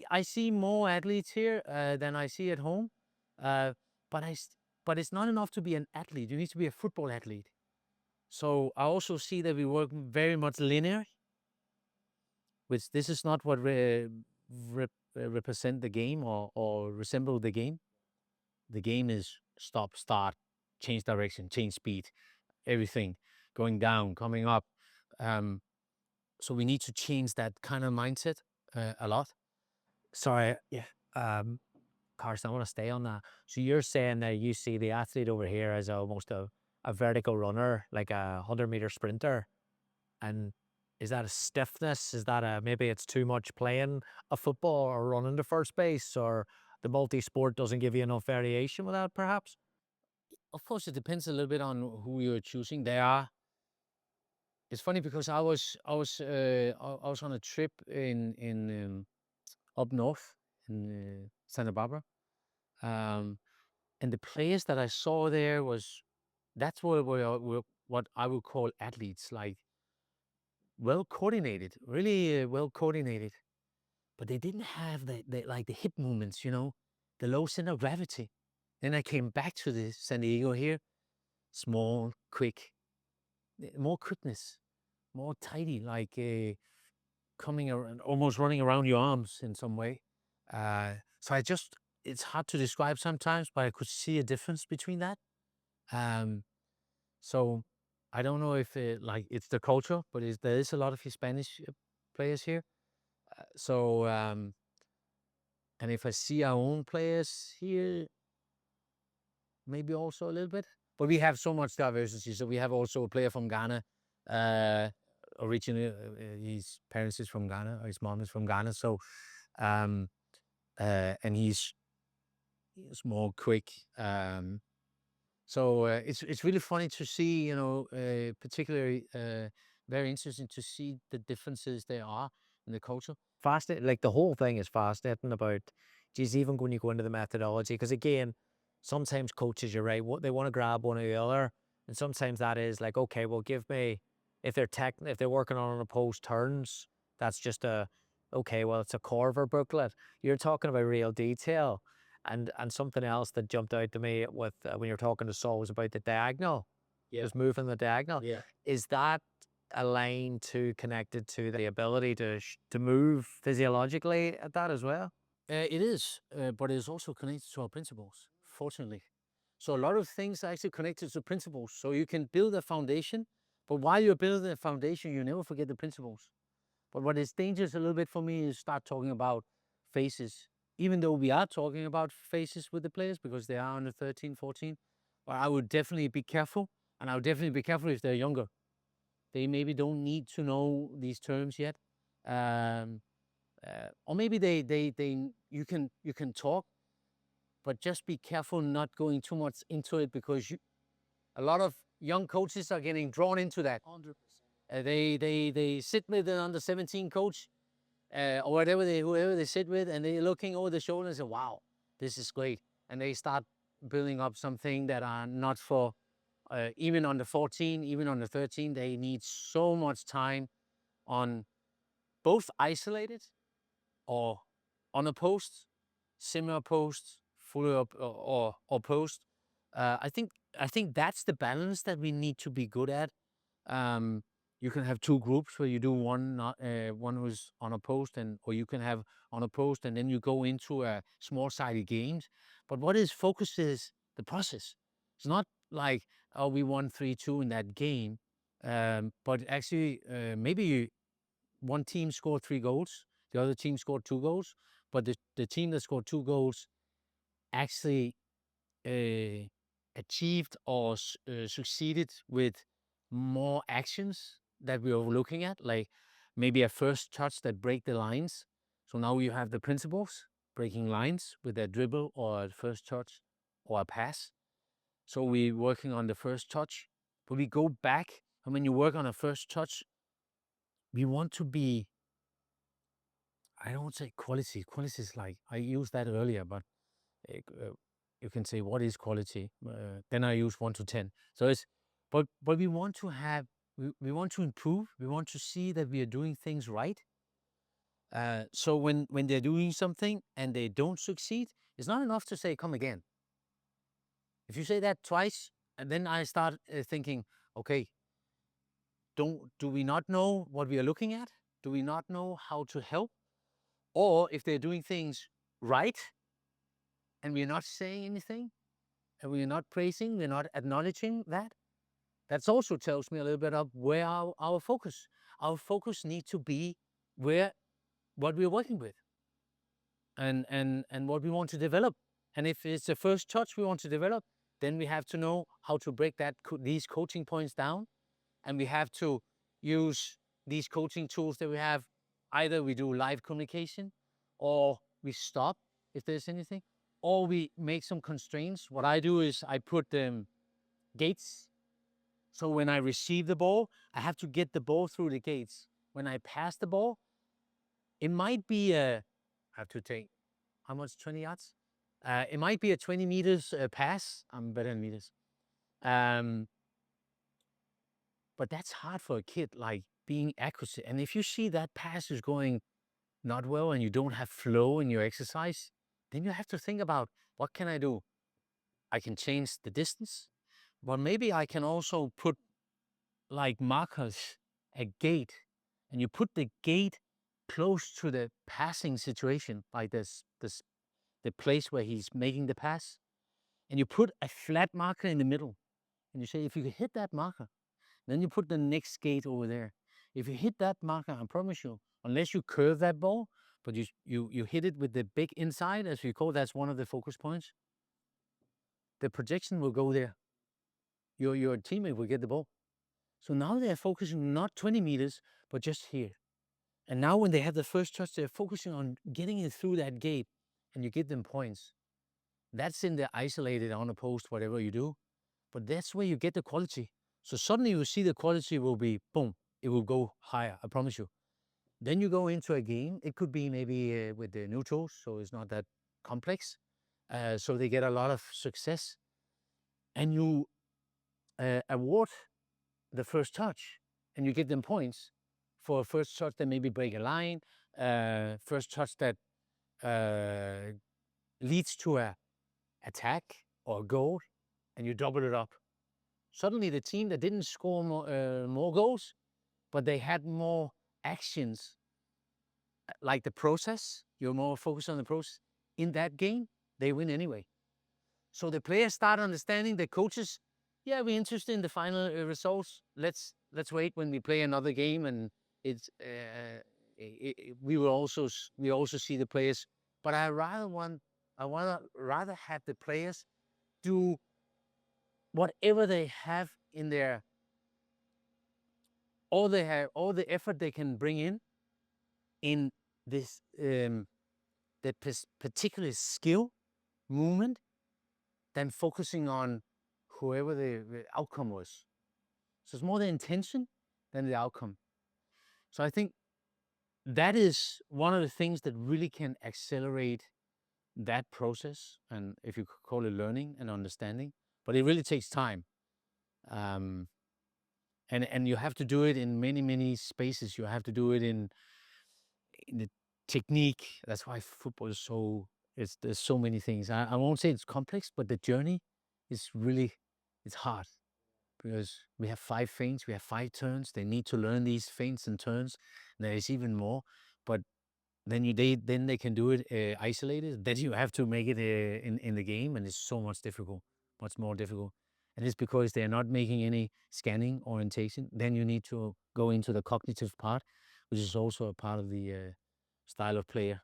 I see more athletes here than I see at home, uh, but but it's not enough to be an athlete. You need to be a football athlete. So I also see that we work very much linear, which this is not what represent the game or resemble the game. The game is stop, start, change direction, change speed, everything, going down, coming up. So we need to change that kind of mindset a lot. Sorry, yeah. Carsten, I want to stay on that. So you're saying that you see the athlete over here as almost a vertical runner, like a 100-meter sprinter. And is that a stiffness? Is that maybe it's too much playing a football or running to first base, or the multi-sport doesn't give you enough variation with that, perhaps? Of course, it depends a little bit on who you're choosing. It's funny because I was on a trip in up north in Santa Barbara, and the players that I saw there that's what I would call athletes, like well coordinated, really well coordinated, but they didn't have the hip movements, the low center of gravity. Then I came back to the San Diego here, small, quick, more quickness, more tidy, like coming around, almost running around your arms in some way. So it's hard to describe sometimes, but I could see a difference between that. Um, so I don't know if it's the culture, but there is a lot of Hispanic players here. And if I see our own players here, maybe also a little bit. But we have so much diversity. So we have also a player from Ghana. Originally, his parents is from Ghana, or his mom is from Ghana. So, and he's more quick. So it's really funny to see, particularly very interesting to see the differences there are in the culture. Fascinating. Like the whole thing is fascinating about just even when you go into the methodology. Because again, sometimes coaches, you're right, what they want to grab one or the other. And sometimes that is like, okay, well, give me, if they're working on an opposed turns, that's just okay, well, it's a Corver booklet. You're talking about real detail. And something else that jumped out to me with when you're talking to Saul was about the diagonal. Yeah. Just moving the diagonal. Yeah. Is that a line connected to the ability to move physiologically at that as well? It is, but it's also connected to our principles, fortunately. So a lot of things are actually connected to principles. So you can build a foundation, but while you're building a foundation, you never forget the principles. But what is dangerous a little bit for me is start talking about faces, even though we are talking about faces with the players because they are under 13, 14. But I would definitely be careful, and I would definitely be careful if they're younger. They maybe don't need to know these terms yet. Or maybe you can talk, but just be careful not going too much into it because a lot of young coaches are getting drawn into that. 100%. They sit with an under 17 coach or whoever they sit with, and they're looking over the shoulder and say, "Wow, this is great," and they start building up something that are not for even under 14, even under 13. They need so much time on both isolated or on a post, similar post, fully up or post. I think that's the balance that we need to be good at. Um, you can have two groups where you do one who's on a post, or you can have on a post and then you go into a small-sided games. But what is focus is the process. It's not like, oh, we won 3-2 in that game, but actually maybe one team scored 3 goals, the other team scored 2 goals, but the team that scored 2 goals actually uh, achieved or succeeded with more actions that we were looking at, like maybe a first touch that break the lines. So now you have the principles, breaking lines with a dribble or a first touch or a pass. So we're working on the first touch, but we go back, and when you work on a first touch, we want to be, I don't say quality. Quality is like, I used that earlier, but you can say, what is quality? Then I use 1 to 10. So but we want to we want to improve. We want to see that we are doing things right. So when they're doing something and they don't succeed, it's not enough to say, come again. If you say that twice, and then I start thinking, okay, do we not know what we are looking at? Do we not know how to help? Or if they're doing things right and we're not saying anything and we're not praising, we're not acknowledging that, that also tells me a little bit of where our focus. Our focus needs to be where what we're working with and what we want to develop. And if it's the first touch we want to develop, then we have to know how to break these coaching points down, and we have to use these coaching tools that we have. Either we do live communication, or we stop if there's anything, or we make some constraints. What I do is I put gates. So when I receive the ball, I have to get the ball through the gates. When I pass the ball, it might be I have to take, how much, 20 yards? It might be a 20 meters pass. I'm better in meters. But that's hard for a kid, like being accurate. And if you see that pass is going not well and you don't have flow in your exercise, then you have to think about, what can I do? I can change the distance, but maybe I can also put like markers, a gate, and you put the gate close to the passing situation, like the place where he's making the pass, and you put a flat marker in the middle, and you say, if you hit that marker, then you put the next gate over there. If you hit that marker, I promise you, unless you curve that ball, but you hit it with the big inside, as we call, that's one of the focus points, the projection will go there. Your teammate will get the ball. So now they're focusing not 20 meters, but just here. And now when they have the first touch, they're focusing on getting it through that gate, and you give them points. That's in the isolated, on a post, whatever you do. But that's where you get the quality. So suddenly you see the quality will be, boom, it will go higher, I promise you. Then you go into a game. It could be maybe with the neutrals, so it's not that complex. so they get a lot of success. And you award the first touch, and you give them points for a first touch that maybe break a line, first touch that leads to a attack or a goal, and you double it up. Suddenly the team that didn't score more goals, but they had more actions, like the process, you're more focused on the process, in that game, they win anyway. So the players start understanding, the coaches, yeah, we're interested in the final results. Let's wait when we play another game, and it's we also see the players. But I rather have the players do whatever they have in their, all the effort they can bring in this the particular skill movement, than focusing on whoever the outcome was. So it's more the intention than the outcome. So I think that is one of the things that really can accelerate that process, and if you could call it learning and understanding, but it really takes time. And you have to do it in many spaces. You have to do it in the technique. That's why football is so, there's so many things. I won't say it's complex, but the journey is really, it's hard, because we have 5 feints, we have 5 turns. They need to learn these feints and turns. There is even more, but then they can do it isolated. Then you have to make it in the game, and it's so much more difficult. And it's because they're not making any scanning orientation. Then you need to go into the cognitive part, which is also a part of the style of player.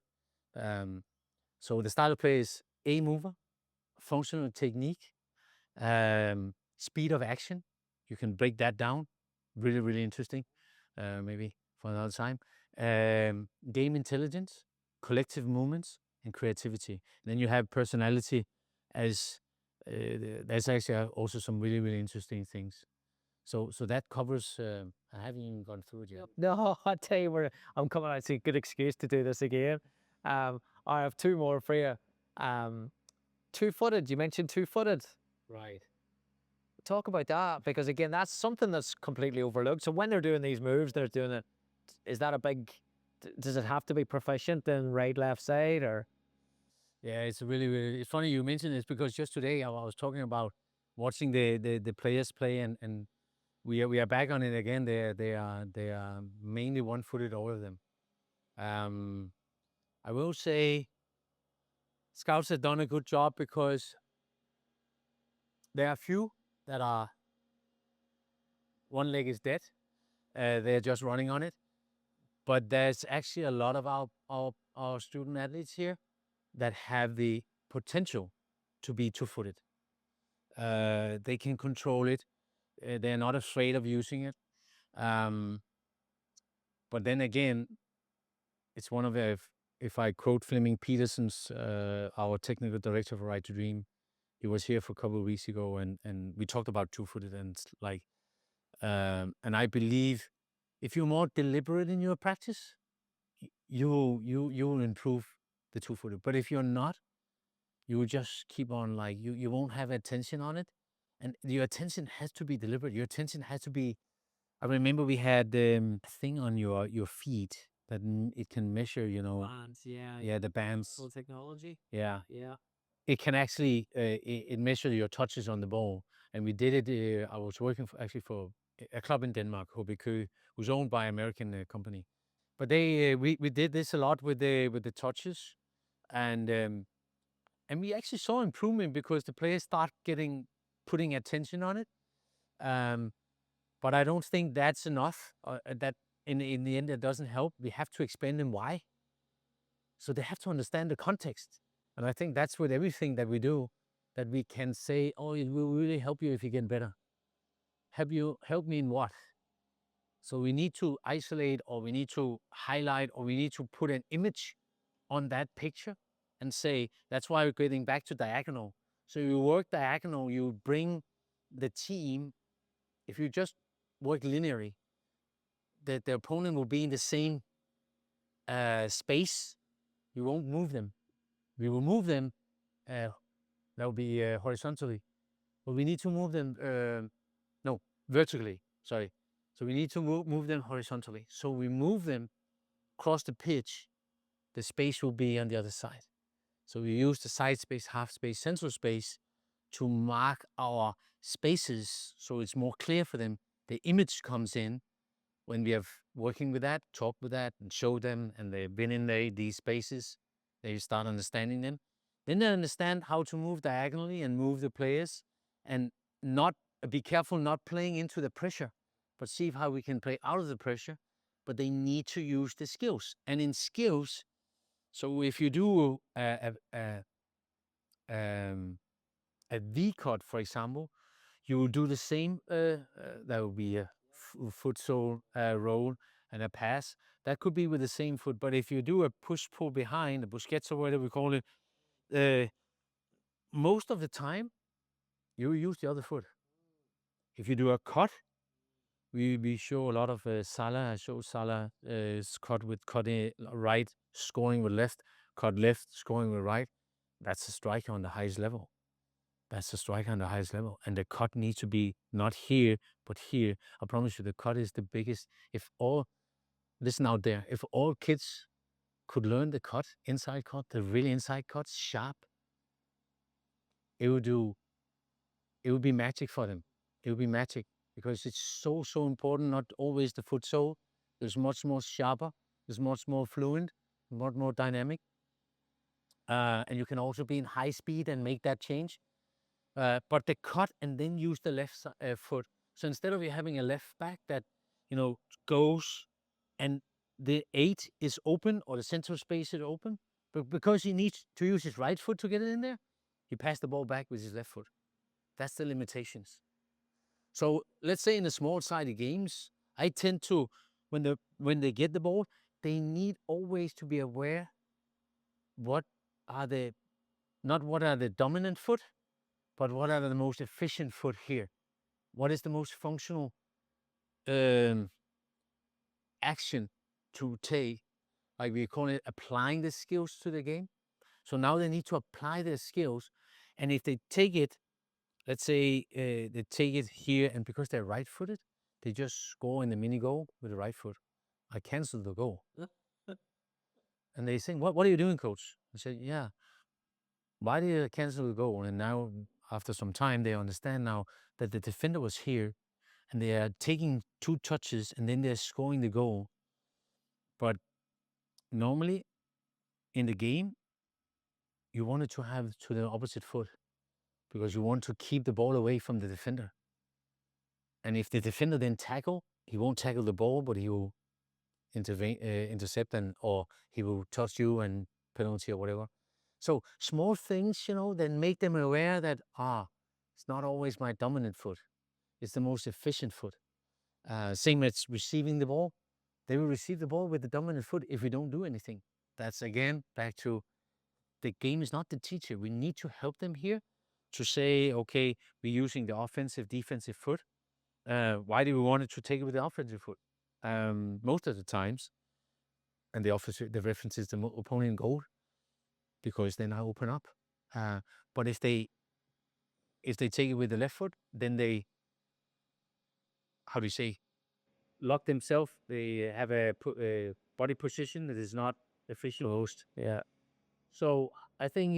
So the style of play is a mover, functional technique, speed of action. You can break that down. Really interesting. Maybe for another time. Game intelligence, collective movements, and creativity. And then you have personality as there's actually also some really interesting things. So that covers. I haven't even gone through it yet. No, I tell you where I'm coming out. It's a good excuse to do this again. I have 2 more for you. 2-footed. You mentioned 2-footed. Right. Talk about that, because again, that's something that's completely overlooked. So when they're doing these moves, they're doing it. Is that a big? Does it have to be proficient in right, left side, or? Yeah, it's really it's funny you mentioned this, because just today I was talking about watching the players play, and we are back on it again. They are mainly one-footed, all of them. I will say scouts have done a good job, because there are a few that are one leg is dead. They're just running on it. But there's actually a lot of our student athletes here that have the potential to be two-footed. They can control it. They're not afraid of using it. But then again, it's one of the, if I quote Fleming Peterson's, our technical director for Right to Dream, he was here for a couple of weeks ago, and we talked about two-footed, and it's like, and I believe if you're more deliberate in your practice, you will improve the two-footed. But if you're not, you will just keep on, like, you won't have attention on it, and your attention has to be deliberate. Your attention has to be. I remember we had a thing on your feet that it can measure, Bands, yeah. yeah, the bands. Full technology. Yeah, Yeah. it can actually it measures your touches on the ball, and we did it. I was working for a club in Denmark, HBK, who's owned by an American company. But they we did this a lot with the touches, and we actually saw improvement, because the players start putting attention on it. But I don't think that's enough. That in the end, it doesn't help. We have to explain them why. So they have to understand the context. And I think that's with everything that we do, that we can say, oh, it will really help you if you get better. Help me in what? So we need to isolate, or we need to highlight, or we need to put an image on that picture and say, that's why we're getting back to diagonal. So you work diagonal, you bring the team. If you just work linearly, the opponent will be in the same space. You won't move them. We will move them that would be horizontally. But we need to move them, no, vertically, sorry. So we need to move them horizontally. So we move them across the pitch, the space will be on the other side. So we use the side space, half space, central space to mark our spaces so it's more clear for them. The image comes in when we have working with that, talk with that, and show them, and they've been in these spaces, they start understanding them. Then they understand how to move diagonally and move the players, and not be careful not playing into the pressure, but see how we can play out of the pressure. But they need to use the skills, and in skills. So if you do a V cut, for example, you will do the same. That would be a foot sole roll and a pass. That could be with the same foot. But if you do a push pull behind, a Busquets or whatever we call it, most of the time you use the other foot. If you do a cut, we show a lot of Salah. I show Salah is cut with right, scoring with left, cut left, scoring with right. That's a striker on the highest level. That's a striker on the highest level. And the cut needs to be not here, but here. I promise you, the cut is the biggest. Listen out there, if all kids could learn the cut, inside cut, the really inside cuts, sharp, it would be magic for them. It would be magic because it's so important. Not always the foot sole. There's much more sharper. There's much more fluent, much more dynamic. And you can also be in high speed and make that change. But the cut and then use the left foot. So instead of you having a left back that, goes and the 8 is open or the central space is open, but because he needs to use his right foot to get it in there, he passed the ball back with his left foot. That's the limitations. So let's say in the small-sided games, I tend to, when they get the ball, they need always to be aware what are the dominant foot, but what are the most efficient foot here? What is the most functional action to take? Like we call it applying the skills to the game. So now they need to apply their skills. And if they take it, let's say they take it here, and because they're right-footed, they just score in the mini goal with the right foot. I cancel the goal. And they say, what are you doing, coach? I said, yeah. Why did you cancel the goal? And now, after some time, they understand now that the defender was here, and they are taking 2 touches, and then they're scoring the goal. But normally, in the game, you wanted to have to the opposite foot because you want to keep the ball away from the defender. And if the defender then tackle, he won't tackle the ball, but he will intercept or he will touch you and penalty or whatever. So small things, then make them aware that, it's not always my dominant foot. It's the most efficient foot. Same as receiving the ball. They will receive the ball with the dominant foot if we don't do anything. That's again back to the game is not the teacher. We need to help them here to say, okay, we're using the offensive, defensive foot. Why do we want to take it with the offensive foot? Most of the times, and the reference is the opponent goal, because then I open up. But if they take it with the left foot, then they, how do you say, lock themselves. They have a body position that is not efficient host. Yeah. So I think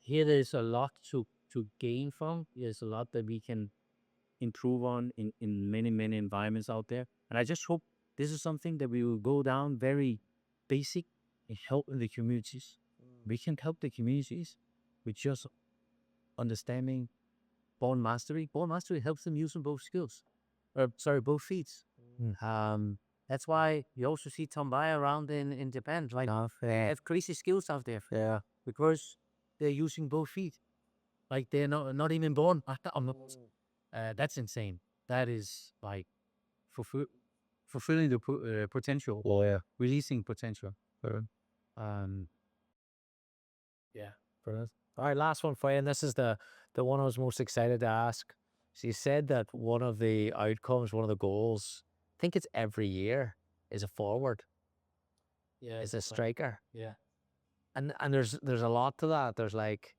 here there's a lot to gain from. There's a lot that we can improve on in many environments out there. And I just hope this is something that we will go down very basic and help in the communities. We can help the communities with just understanding ball mastery. Ball mastery helps them using both skills. Both feet. That's why you also see Tombaya around in Japan. Like they have crazy skills out there. Yeah. Because they're using both feet. Like they're not even born. That's insane. That is like fulfilling the potential. Oh, yeah. Releasing potential. Yeah. Brilliant. All right, last one for you, and this is the one I was most excited to ask. So you said that one of the outcomes, one of the goals, I think it's every year, is a forward, Yeah. is a striker. Yeah. And there's a lot to that. There's like,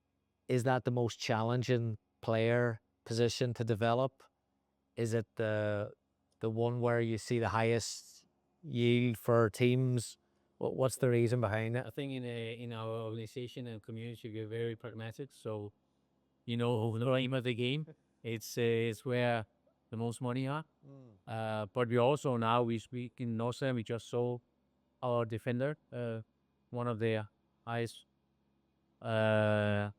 is that the most challenging player position to develop? Is it the one where you see the highest yield for teams? What's the reason behind it? I think in our organization and community, we're very pragmatic. So the name of the game. It's where the most money are. But we also now we speak in Northern. We just saw our defender, one of their highest or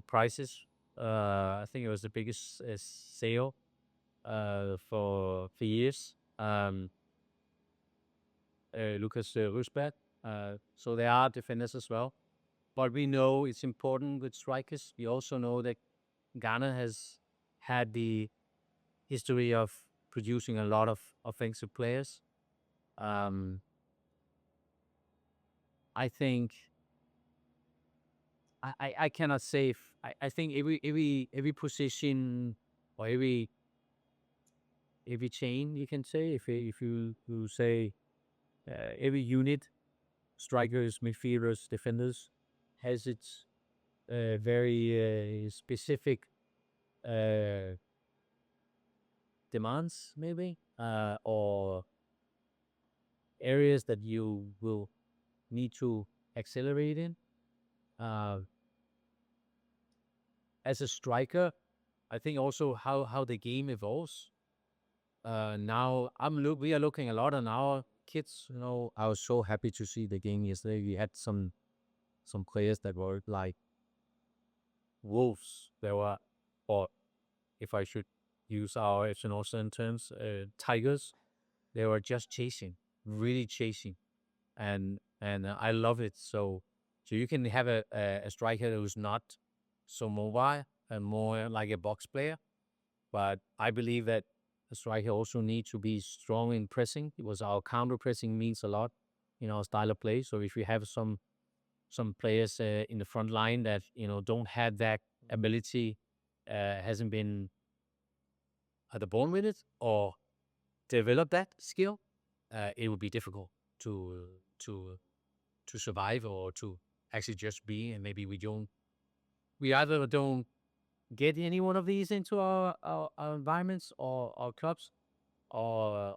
prices. I think it was the biggest sale for years. Lucas Rosberg. So there are defenders as well. But we know it's important with strikers. We also know that Ghana has had the history of producing a lot of offensive players. I think I cannot say if I think every position or every chain, you can say, if you say every unit, strikers, midfielders, defenders, has its very specific demands, maybe, or areas that you will need to accelerate in. As a striker, I think also how the game evolves. Now we are looking a lot on our kids. I was so happy to see the game yesterday. We had some players that were like wolves. They were, or if I should use our Northern terms, tigers. They were just chasing, really chasing, and I love it. So you can have a striker who's not so mobile and more like a box player. But I believe that a striker also needs to be strong in pressing, because our counter pressing means a lot in our style of play. So if we have some players in the front line that don't have that ability, hasn't been born with it or develop that skill, it would be difficult to survive or to actually just be. And maybe we either don't get any one of these into our environments or our clubs, or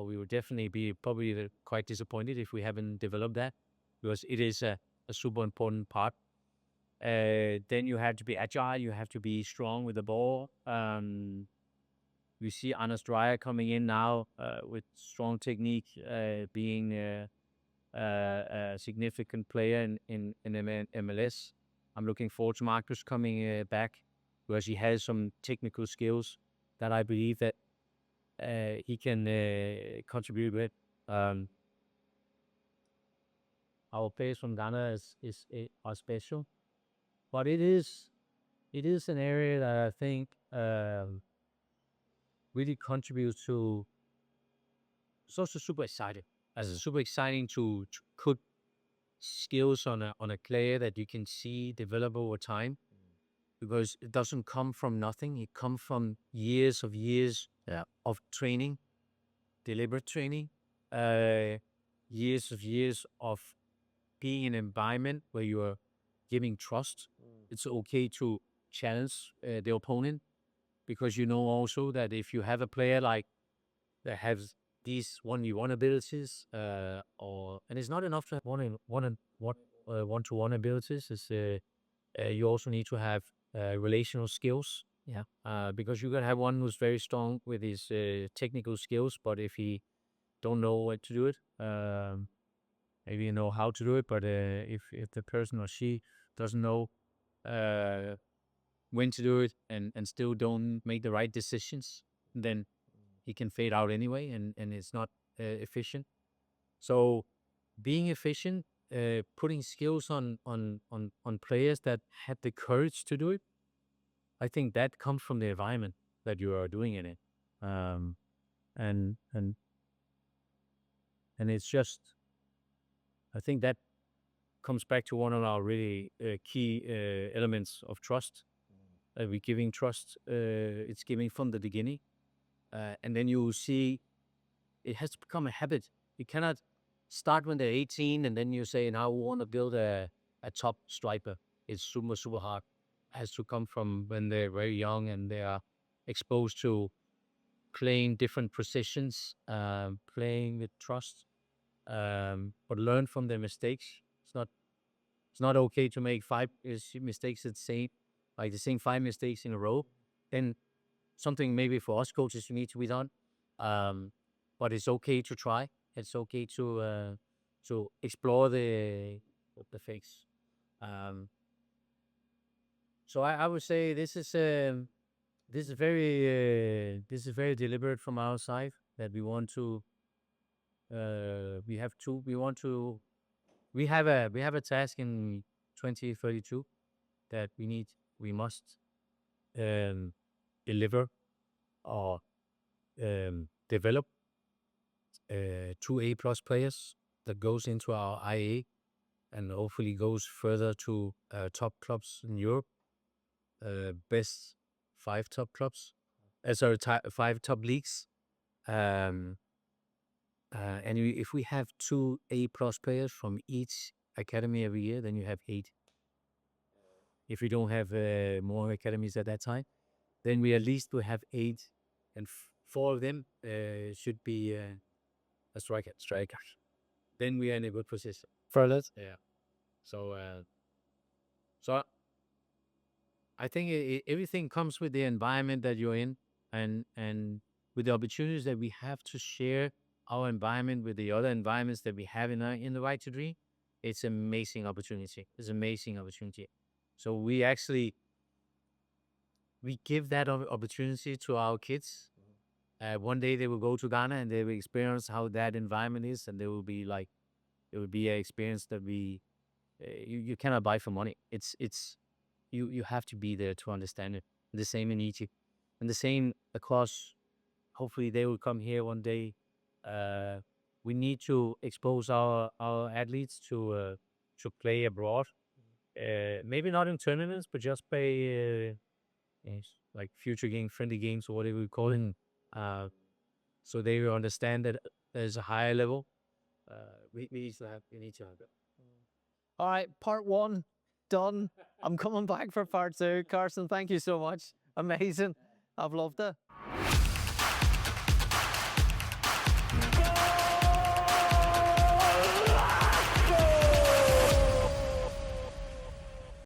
we would definitely be probably quite disappointed if we haven't developed that, because it is a super important part. Then you have to be agile, you have to be strong with the ball. We see Anders Dreyer coming in now with strong technique, being a significant player in MLS. I'm looking forward to Marcus coming back, because he has some technical skills that I believe that he can contribute with. Our players from Ghana are special, but it is an area that I think really contributes to. It's also super exciting. It's super exciting to put skills on a player that you can see develop over time, because it doesn't come from nothing. It comes from years of training, deliberate training, years of being in an environment where you are giving trust. It's okay to challenge the opponent, because also that if you have a player like that has these 1v1 abilities, and it's not enough to have one-to-one abilities. It's you also need to have relational skills. Yeah. Because you can have one who's very strong with his technical skills, but if he don't know what to do it, maybe you know how to do it, but if the person or she doesn't know when to do it and still don't make the right decisions, then he can fade out anyway, and it's not efficient. So being efficient, putting skills on players that have the courage to do it, I think that comes from the environment that you are doing in it. And it's just, I think that comes back to one of our really key elements of trust. We're giving trust. It's giving from the beginning. And then you see it has to become a habit. You cannot start when they're 18, and then you say, now we want to build a top striper. It's super, super hard. Has to come from when they're very young and they are exposed to playing different positions, playing with trust, but learn from their mistakes. It's not okay to make five mistakes like the same five mistakes in a row. Then something maybe for us coaches need to be done. But it's okay to try. It's okay to explore the fakes. So I would say this is very deliberate from our side that we want to we have a task in 2032 that we must um, deliver or develop 2A+ players that goes into our IA and hopefully goes further to top clubs in Europe, best 5 top clubs, sorry, 5 top leagues. And if we have 2A+ players from each academy every year, then you have 8. If we don't have more academies at that time, then we at least will have 8, and 4 of them should be a strikers. Then we are in a good position. Further. Yeah. So so I think everything comes with the environment that you're in, and with the opportunities that we have to share our environment with the other environments that we have in the right to dream. It's amazing opportunity. It's amazing opportunity. So we actually we give that opportunity to our kids. One day they will go to Ghana and they will experience how that environment is, and they will be like, it will be an experience that you cannot buy for money. It's you have to be there to understand it. The same in Egypt, and the same across. Hopefully, they will come here one day. We need to expose our athletes to play abroad. Maybe not in tournaments, but just play like future game, friendly games, or whatever we call it. So they will understand that there's a higher level. We need to have it. All right, part 1 done. I'm coming back for part 2. Carsten, thank you so much. Amazing. I've loved it.